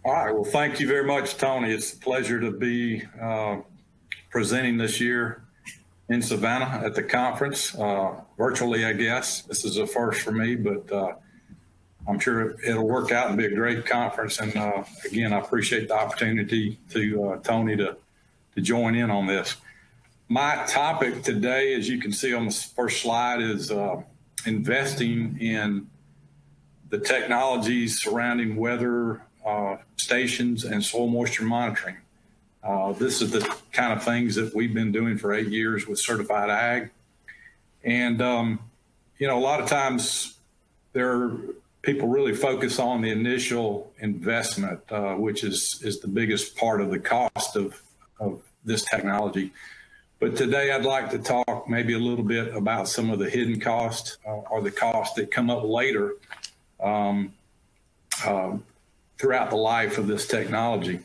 All right. Well, thank you very much, Tony. It's a pleasure to be presenting this year in Savannah at the conference, virtually, I guess. This is a first for me, but I'm sure it'll work out and be a great conference. And again, I appreciate the opportunity to Tony to join in on this. My topic today, as you can see on the first slide, is investing in the technologies surrounding weather stations and soil moisture monitoring. This is the kind of things that we've been doing for 8 years with Certified Ag. And, you know, a lot of times people really focus on the initial investment, which is the biggest part of the cost of this technology. But today I'd like to talk maybe a little bit about some of the hidden costs or the costs that come up later throughout the life of this technology.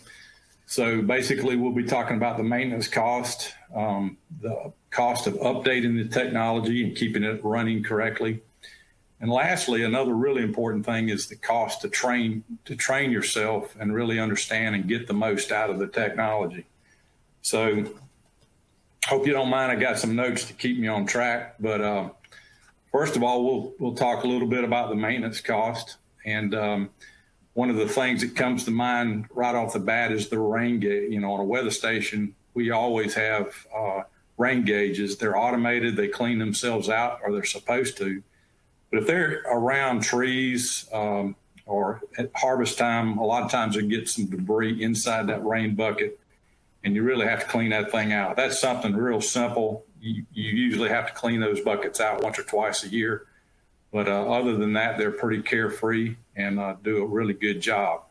So basically we'll be talking about the maintenance cost, the cost of updating the technology and keeping it running correctly. And lastly, another really important thing is the cost to train yourself and really understand and get the most out of the technology. So hope you don't mind. I got some notes to keep me on track, but first of all, we'll talk a little bit about the maintenance cost. And one of the things that comes to mind right off the bat is the rain gauge. You know, on a weather station, we always have rain gauges. They're automated, they clean themselves out, or they're supposed to. But if they're around trees or at harvest time, a lot of times they get some debris inside that rain bucket, and you really have to clean that thing out. That's something real simple. You usually have to clean those buckets out once or twice a year. But other than that, they're pretty carefree and do a really good job.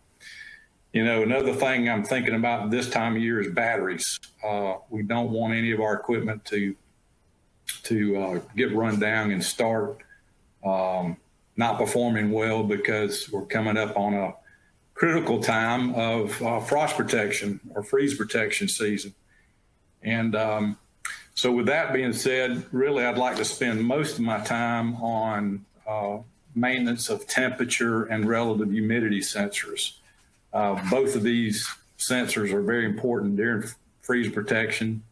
You know, another thing I'm thinking about this time of year is batteries. We don't want any of our equipment to get run down and start not performing well, because we're coming up on a critical time of frost protection or freeze protection season. And so with that being said, really I'd like to spend most of my time on maintenance of temperature and relative humidity sensors. Both of these sensors are very important during freeze protection.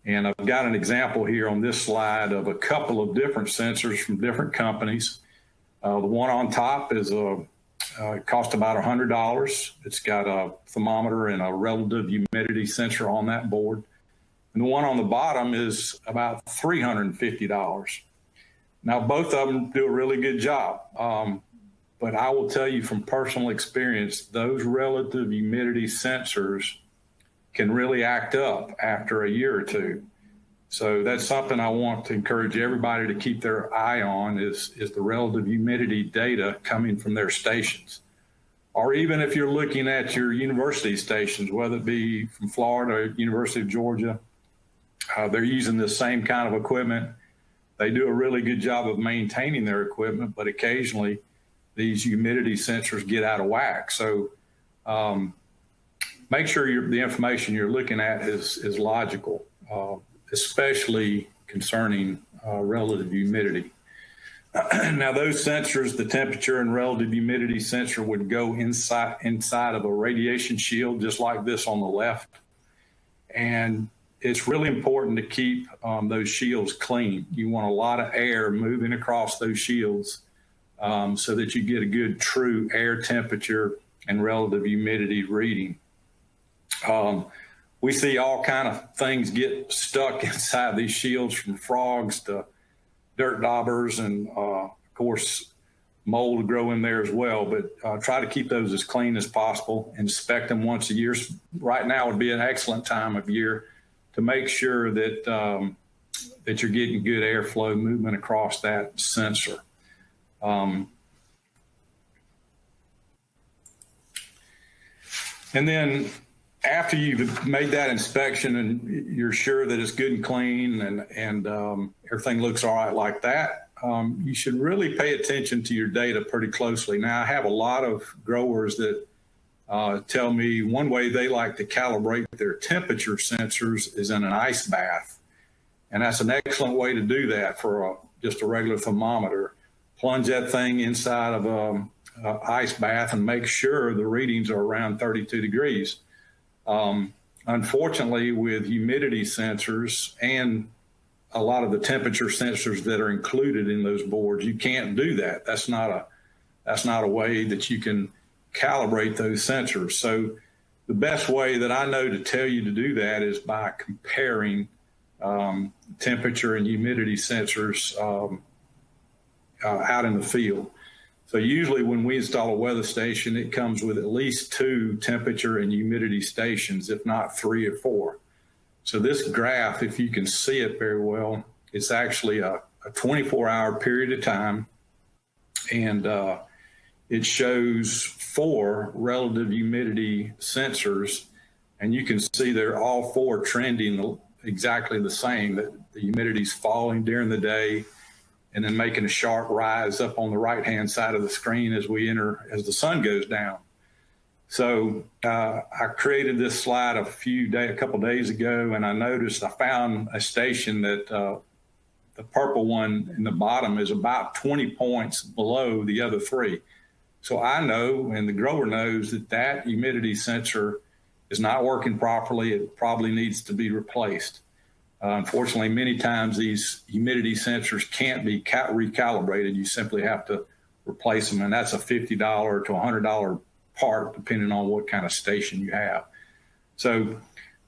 And I've got an example here on this slide of a couple of different sensors from different companies. The one on top is it cost about $100. It's got a thermometer and a relative humidity sensor on that board. And the one on the bottom is about $350. Now, both of them do a really good job. But I will tell you from personal experience, those relative humidity sensors can really act up after a year or two. So that's something I want to encourage everybody to keep their eye on is the relative humidity data coming from their stations. Or even if you're looking at your university stations, whether it be from Florida or University of Georgia, they're using the same kind of equipment. They do a really good job of maintaining their equipment, but occasionally these humidity sensors get out of whack. So make sure the information you're looking at is logical, especially concerning relative humidity. Now, those sensors, the temperature and relative humidity sensor, would go inside of a radiation shield, just like this on the left. And it's really important to keep those shields clean. You want a lot of air moving across those shields so that you get a good true air temperature and relative humidity reading. We see all kind of things get stuck inside these shields, from frogs to dirt daubers, and of course mold grow in there as well. But try to keep those as clean as possible. Inspect them once a year. Right now would be an excellent time of year to make sure that that you're getting good airflow movement across that sensor. And then after you've made that inspection and you're sure that it's good and clean and everything looks all right like that, you should really pay attention to your data pretty closely. Now, I have a lot of growers that tell me one way they like to calibrate their temperature sensors is in an ice bath. And that's an excellent way to do that for just a regular thermometer. Plunge that thing inside of ice bath and make sure the readings are around 32 degrees. Unfortunately, with humidity sensors and a lot of the temperature sensors that are included in those boards, you can't do that. That's not a way that you can calibrate those sensors. So the best way that I know to tell you to do that is by comparing temperature and humidity sensors out in the field. So usually when we install a weather station, it comes with at least 2 temperature and humidity stations, if not 3 or 4. So this graph, if you can see it very well, it's actually a 24-hour period of time, and it shows 4 relative humidity sensors, and you can see they're all 4 trending exactly the same, that the humidity is falling during the day and then making a sharp rise up on the right-hand side of the screen as the sun goes down. So I created this slide a couple days ago, and I found a station that the purple one in the bottom is about 20 points below the other 3. So I know, and the grower knows, that humidity sensor is not working properly. It probably needs to be replaced. Unfortunately, many times these humidity sensors can't be recalibrated. You simply have to replace them, and that's a $50 to $100 part, depending on what kind of station you have. So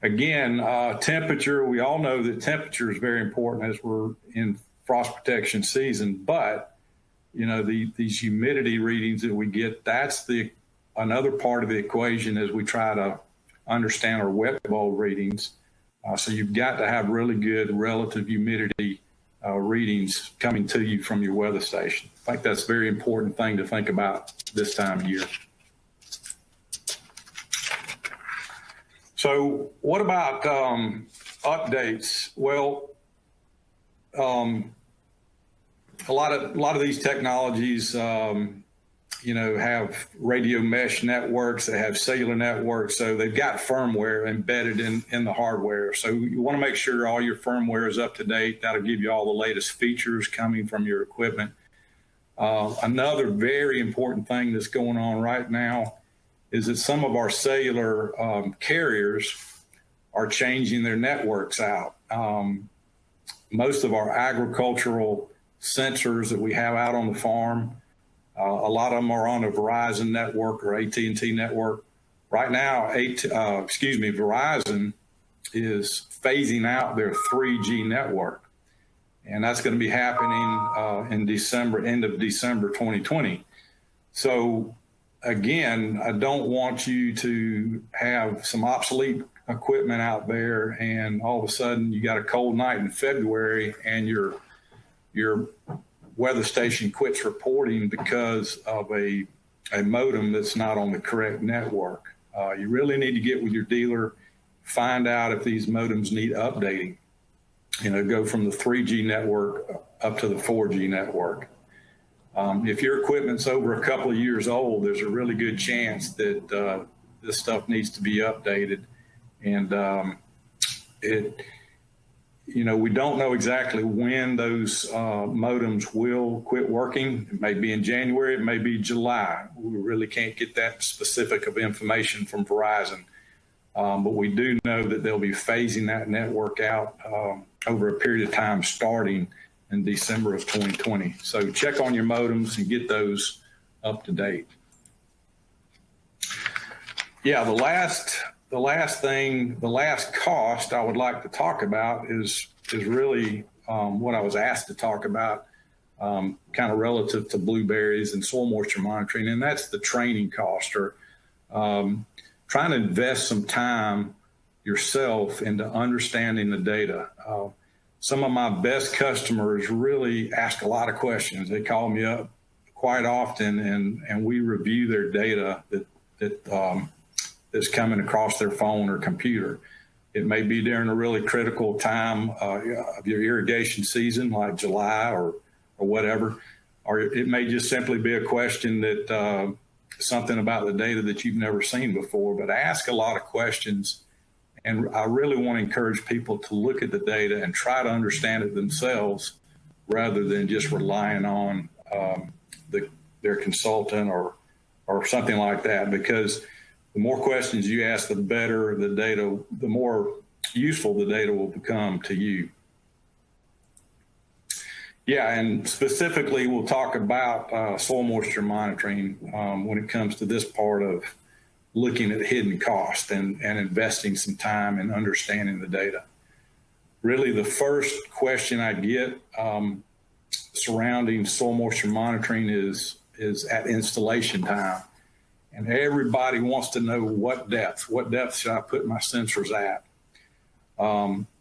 again, temperature, we all know that temperature is very important as we're in frost protection season, but these humidity readings that we get, that's another part of the equation as we try to understand our wet bulb readings. So you've got to have really good relative humidity readings coming to you from your weather station. I think that's a very important thing to think about this time of year. So what about updates? Well, a lot of these technologies, have radio mesh networks, they have cellular networks, so they've got firmware embedded in the hardware. So you want to make sure all your firmware is up to date. That'll give you all the latest features coming from your equipment. Another very important thing that's going on right now is that some of our cellular carriers are changing their networks out. Most of our agricultural sensors that we have out on the farm, a lot of them are on a Verizon network or AT&T network. Right now, Verizon is phasing out their 3G network, and that's going to be happening in December, end of December 2020. So again, I don't want you to have some obsolete equipment out there and all of a sudden you got a cold night in February and your weather station quits reporting because of a modem that's not on the correct network. You really need to get with your dealer, find out if these modems need updating. Go from the 3G network up to the 4G network. If your equipment's over a couple of years old, there's a really good chance that this stuff needs to be updated. And we don't know exactly when those modems will quit working. It may be in January, it may be July. We really can't get that specific of information from Verizon. But we do know that they'll be phasing that network out over a period of time starting in December of 2020. So check on your modems and get those up to date. Yeah, the last cost I would like to talk about is really what I was asked to talk about, kind of relative to blueberries and soil moisture monitoring, and that's the training cost, or trying to invest some time yourself into understanding the data. Some of my best customers really ask a lot of questions. They call me up quite often, and we review their data that's coming across their phone or computer. It may be during a really critical time of your irrigation season, like July or whatever, or it may just simply be a question that something about the data that you've never seen before. But I ask a lot of questions, and I really want to encourage people to look at the data and try to understand it themselves rather than just relying on their consultant or or something like that, because the more questions you ask, the better the data, the more useful the data will become to you. Yeah, and specifically, we'll talk about soil moisture monitoring when it comes to this part of looking at hidden cost and investing some time in understanding the data. Really, the first question I get surrounding soil moisture monitoring is at installation time. And everybody wants to know what depth should I put my sensors at?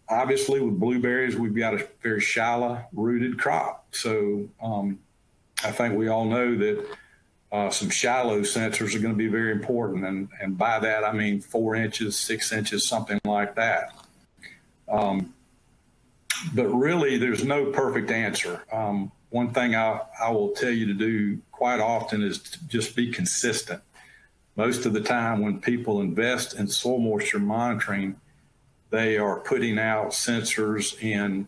Obviously, with blueberries, we've got a very shallow rooted crop. So I think we all know that some shallow sensors are going to be very important. And by that, I mean 4 inches, 6 inches, something like that. But really, there's no perfect answer. One thing I will tell you to do quite often is to just be consistent. Most of the time when people invest in soil moisture monitoring, they are putting out sensors in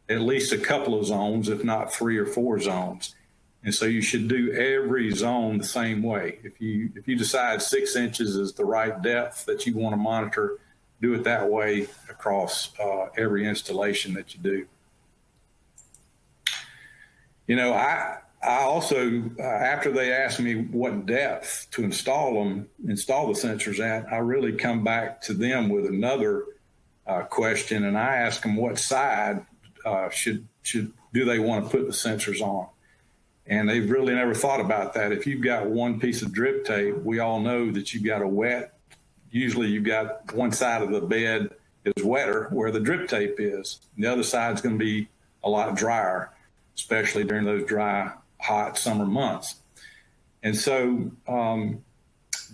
at least a couple of zones, if not 3 or 4 zones. And so you should do every zone the same way. If you decide 6 inches is the right depth that you want to monitor, do it that way across every installation that you do. You know, I also, after they ask me what depth to install the sensors at, I really come back to them with another question, and I ask them what side do they want to put the sensors on. And they've really never thought about that. If you've got one piece of drip tape, we all know that you've got a wet, usually you've got one side of the bed is wetter where the drip tape is. The other side is going to be a lot drier, especially during those dry, hot summer months. And so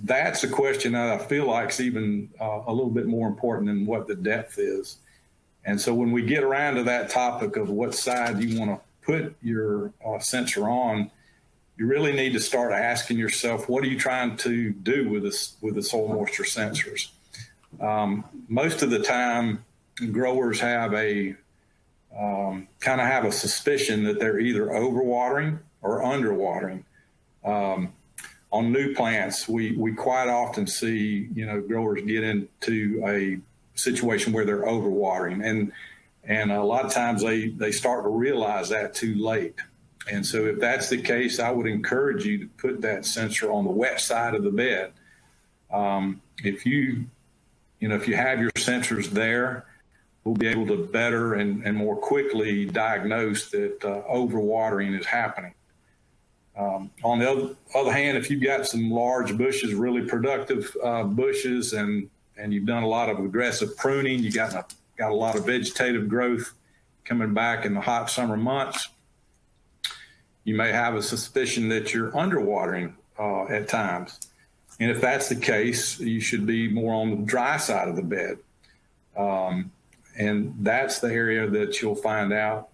that's a question that I feel like is even a little bit more important than what the depth is. And so when we get around to that topic of what side you want to put your sensor on, you really need to start asking yourself, what are you trying to do with the soil moisture sensors? Most of the time, growers have kind of have a suspicion that they're either overwatering or underwatering. On new plants, we quite often see, growers get into a situation where they're overwatering, and a lot of times they start to realize that too late. And so if that's the case, I would encourage you to put that sensor on the wet side of the bed. If you have your sensors there, we'll be able to better and more quickly diagnose that overwatering is happening. On the other hand, if you've got some large bushes, really productive bushes, and you've done a lot of aggressive pruning, you got a lot of vegetative growth coming back in the hot summer months, you may have a suspicion that you're underwatering at times. And if that's the case, you should be more on the dry side of the bed. And that's the area that you'll find out,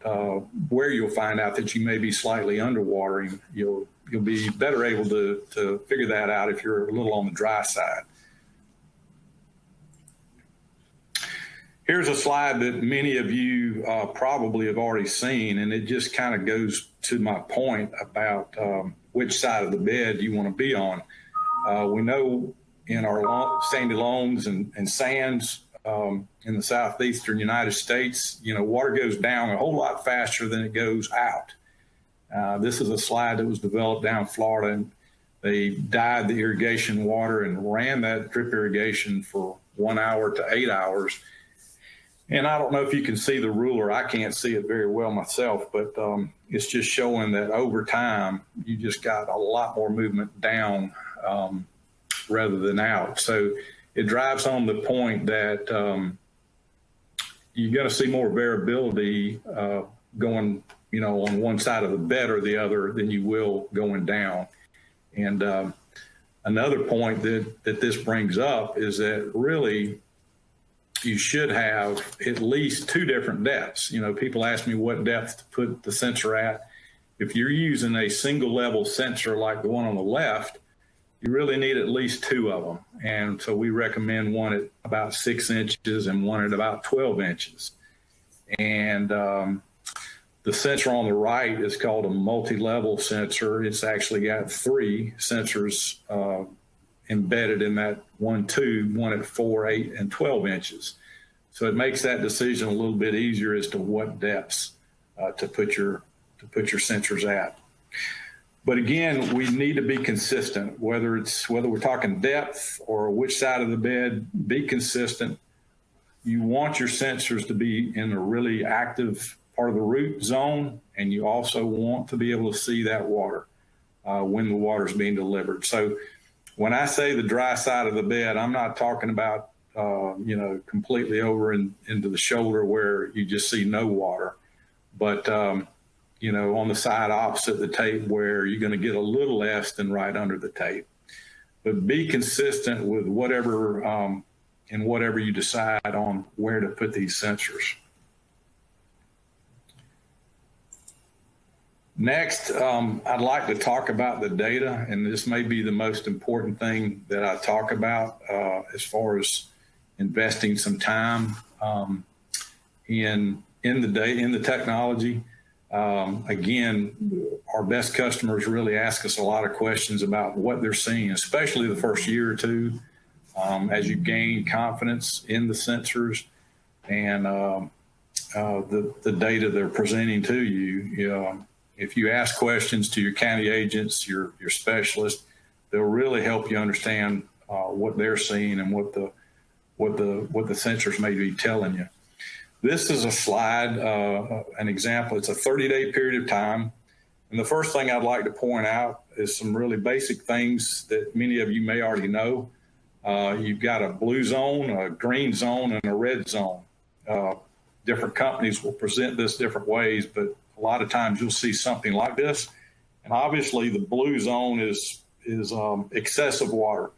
where you'll find out that you may be slightly underwatering. You'll be better able to figure that out if you're a little on the dry side. Here's a slide that many of you probably have already seen, and it just kind of goes to my point about which side of the bed you want to be on. We know in our sandy loams and sands in the southeastern United States, water goes down a whole lot faster than it goes out. This is a slide that was developed down in Florida, and they dyed the irrigation water and ran that drip irrigation for 1 hour to 8 hours. And I don't know if you can see the ruler. I can't see it very well myself, but it's just showing that over time, you just got a lot more movement down rather than out. So it drives home the point that you're going to see more variability going, on one side of the bed or the other than you will going down. And another point that this brings up is that really, you should have at least 2 different depths. People ask me what depth to put the sensor at. If you're using a single level sensor like the one on the left, you really need at least 2 of them. And so we recommend one at about 6 inches and one at about 12 inches. And The sensor on the right is called a multi-level sensor. It's actually got 3 sensors embedded in that one tube, one at 4, 8, and 12 inches. So it makes that decision a little bit easier as to what depths to put your sensors at. But again, we need to be consistent, whether we're talking depth or which side of the bed. Be consistent. You want your sensors to be in a really active part of the root zone, and you also want to be able to see that water when the water is being delivered. So when I say the dry side of the bed, I'm not talking about completely over into the shoulder where you just see no water, but on the side opposite the tape where you're going to get a little less than right under the tape. But be consistent with whatever you decide on where to put these sensors. Next, I'd like to talk about the data, and this may be the most important thing that I talk about as far as investing some time in the technology. Again, our best customers really ask us a lot of questions about what they're seeing, especially the first year or two, as you gain confidence in the sensors and the data they're presenting to you. If you ask questions to your county agents, your specialists, they'll really help you understand what they're seeing and what the sensors may be telling you. This is a slide, an example. It's a 30-day period of time. And the first thing I'd like to point out is some really basic things that many of you may already know. You've got a blue zone, a green zone, and a red zone. Different companies will present this different ways, but a lot of times you'll see something like this. And obviously the blue zone is excessive water.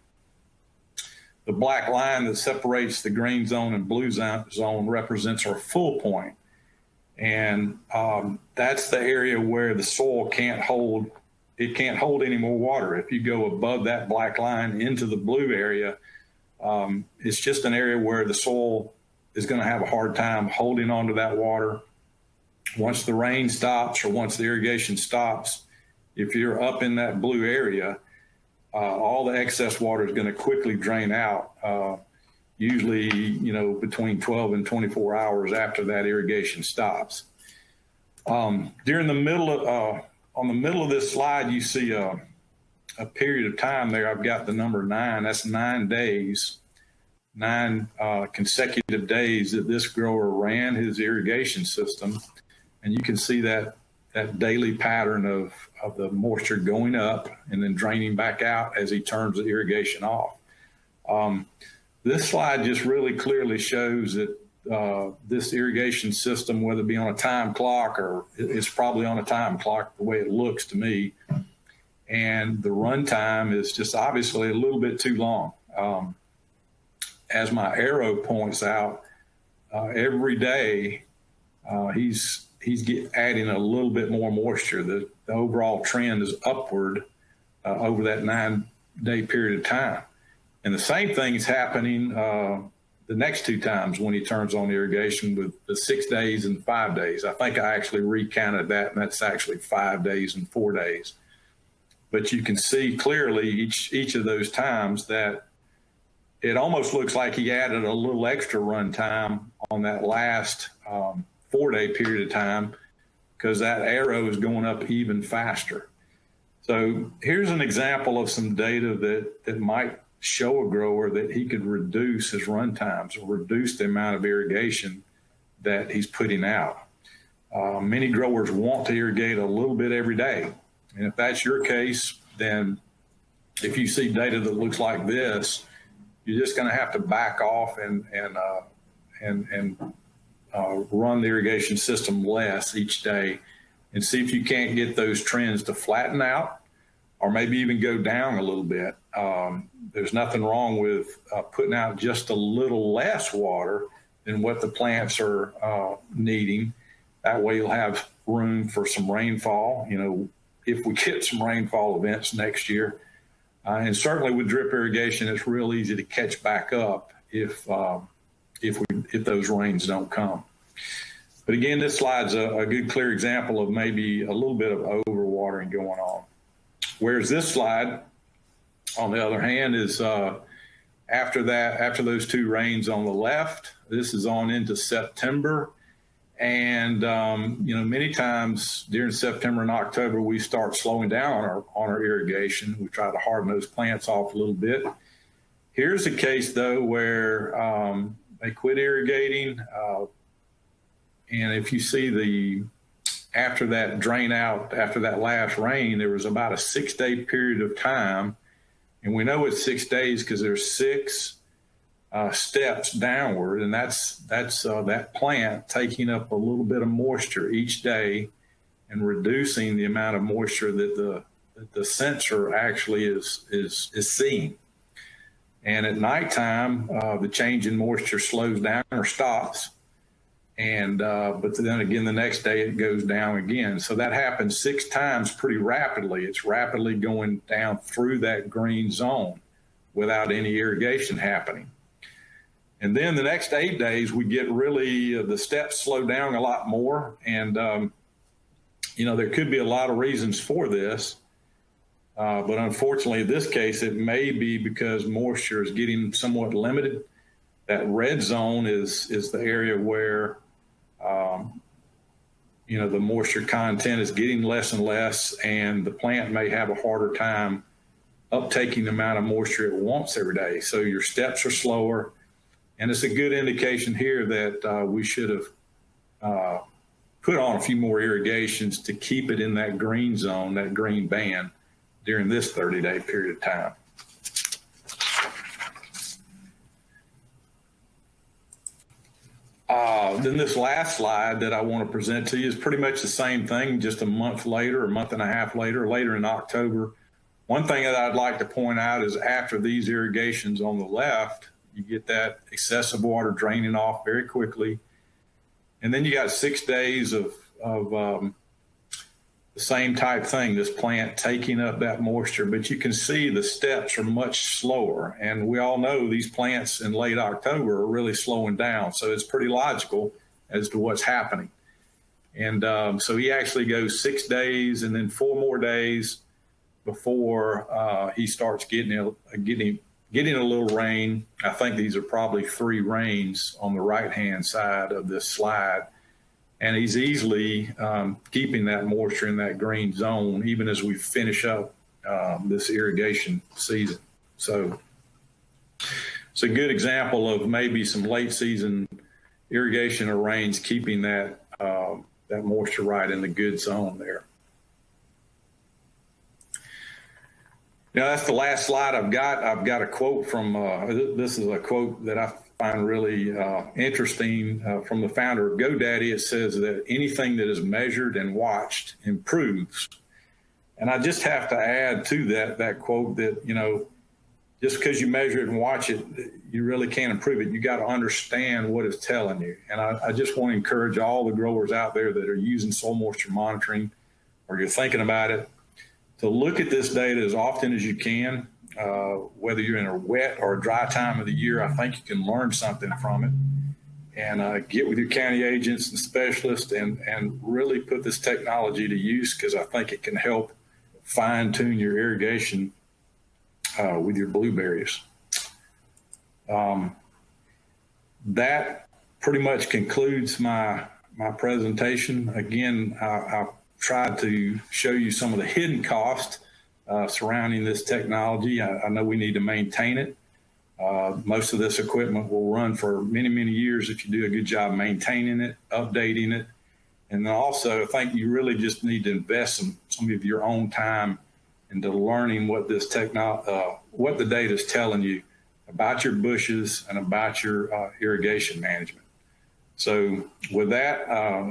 The black line that separates the green zone and blue zone represents our full point. And that's the area where the soil can't hold any more water. If you go above that black line into the blue area, it's just an area where the soil is going to have a hard time holding onto that water. Once the rain stops or once the irrigation stops, if you're up in that blue area, all the excess water is going to quickly drain out, usually, between 12 and 24 hours after that irrigation stops. During the middle of, on the middle of this slide, you see a period of time there. I've got the number 9. That's 9 days, 9 consecutive days that this grower ran his irrigation system. And you can see that daily pattern of the moisture going up and then draining back out as he turns the irrigation off. This slide just really clearly shows that this irrigation system, whether it be on a time clock or it's probably on a time clock the way it looks to me, and the run time is just obviously a little bit too long. As my arrow points out, every day he's adding a little bit more moisture. The overall trend is upward over that 9-day period of time. And the same thing is happening the next 2 times when he turns on irrigation with the 6 days and 5 days. I think I actually recounted that, and that's actually 5 days and 4 days. But you can see clearly each of those times that it almost looks like he added a little extra run time on that last 4-day period of time, because that arrow is going up even faster. So here's an example of some data that might show a grower that he could reduce his run times or reduce the amount of irrigation that he's putting out. Many growers want to irrigate a little bit every day. And if that's your case, then if you see data that looks like this, you're just going to have to back off and run the irrigation system less each day and see if you can't get those trends to flatten out or maybe even go down a little bit. There's nothing wrong with putting out just a little less water than what the plants are needing. That way you'll have room for some rainfall, if we get some rainfall events next year. And certainly with drip irrigation, it's real easy to catch back up if those rains don't come. But again, this slide's a good, clear example of maybe a little bit of overwatering going on. Whereas this slide, on the other hand, is after those two rains on the left, this is on into September. And, many times during September and October, we start slowing down on our irrigation. We try to harden those plants off a little bit. Here's a case, though, where they quit irrigating. And if you see after that drain out, after that last rain, there was about a 6-day period of time. And we know it's 6 days because there's 6 steps downward, and that's that plant taking up a little bit of moisture each day and reducing the amount of moisture that the sensor actually is seeing. And at nighttime, the change in moisture slows down or stops, and but then again the next day it goes down again. So that happens 6 times pretty rapidly. It's rapidly going down through that green zone without any irrigation happening. And then the next 8 days, we get really, the steps slow down a lot more. And, there could be a lot of reasons for this. But unfortunately, in this case, it may be because moisture is getting somewhat limited. That red zone is the area where, the moisture content is getting less and less, and the plant may have a harder time uptaking the amount of moisture it wants every day. So your steps are slower. And it's a good indication here that we should have put on a few more irrigations to keep it in that green zone, that green band, during this 30-day period of time. Then this last slide that I want to present to you is pretty much the same thing, just a month later, a month and a half later in October. One thing that I'd like to point out is after these irrigations on the left, you get that excessive water draining off very quickly. And then you got 6 days of the same type thing, this plant taking up that moisture, but you can see the steps are much slower. And we all know these plants in late October are really slowing down. So it's pretty logical as to what's happening. And so he actually goes 6 days and then 4 more days before he starts getting a little rain. I think these are probably 3 rains on the right-hand side of this slide. And he's easily keeping that moisture in that green zone, even as we finish up this irrigation season. So it's a good example of maybe some late season irrigation or rains keeping that moisture right in the good zone there. Now, that's the last slide I've got. I've got a quote from, this is a quote that I find really interesting from the founder of GoDaddy. It says that anything that is measured and watched improves. And I just have to add to that quote that, just because you measure it and watch it, you really can't improve it. You got to understand what it's telling you. And I just want to encourage all the growers out there that are using soil moisture monitoring, or you're thinking about it, to look at this data as often as you can, whether you're in a wet or a dry time of the year. I think you can learn something from it, and get with your county agents and specialists and really put this technology to use, because I think it can help fine tune your irrigation with your blueberries. That pretty much concludes my presentation. Again, I tried to show you some of the hidden costs surrounding this technology. I know we need to maintain it. Most of this equipment will run for many, many years if you do a good job maintaining it, updating it. And then also, I think you really just need to invest some of your own time into learning what this what the data is telling you about your bushes and about your irrigation management. So with that,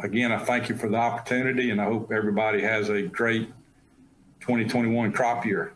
again, I thank you for the opportunity, and I hope everybody has a great 2021 crop year.